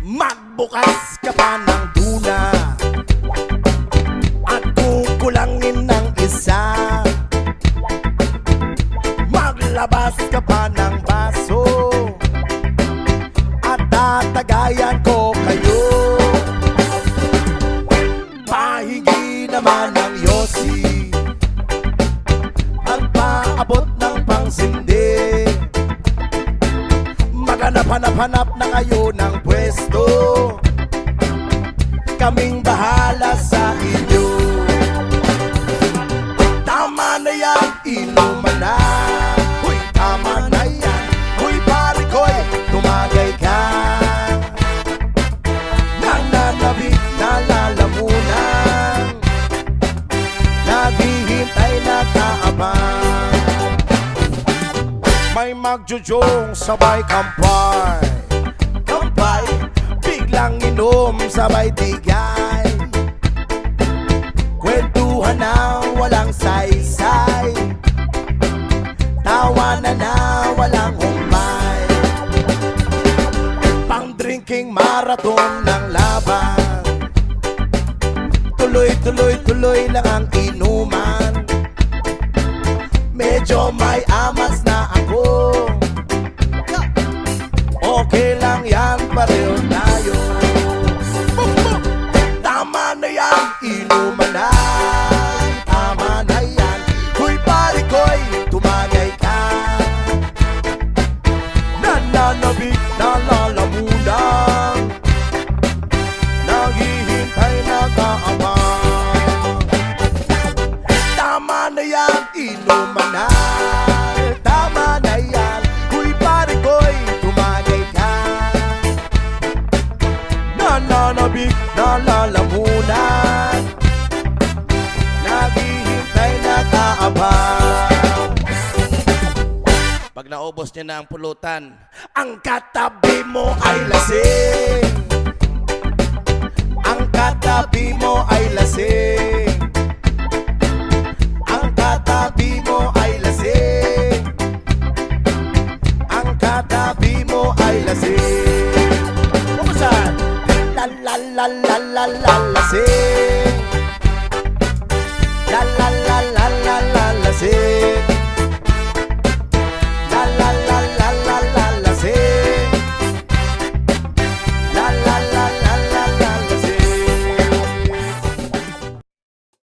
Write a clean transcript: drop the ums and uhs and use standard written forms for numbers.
Magbukas ka pa ng tuna at kukulangin ng isa. Maglabas ka pa ng baso at tatagayan ko kayo. Pahingi naman ng yosi at paabot ng pangsindi. Maghanap-hanap na kayo ng pwesto, kaming bahala sa inyo. Tama na yan, inuman na. Huy, tama na yan. Huy, pare ko'y tumagay ka. Nananabik na lalamunan, naghihintay na kaabang. May magjujong sabay kampay, kampay, biglang inom sabay tigay. Kwentuhan na walang saysay, tawanan na walang humpay. Pang-drinking marathon ng laban, tuloy-tuloy-tuloy lang ang inuman. Medyo may amas na ako, okay lang yan, pareho tayo. Tama na yan, inuman na. Tama na yan, huy pare ko'y tumagay ka. Nananabik na lalamunan, naghihintay na kaabang. Tama na yan, inuman na. Tama na yan, huy pare ko'y tumagay ka. Nananabik na lalamunan, naghihintay na kaabang. Pag naubos niya na ang pulutan, ang katabi mo ay lasing. Ang katabi mo ay lasing. Ang katabi mo ay lasing. Ang katabi mo ay lasing. Kumusta? La la la la la la lasing.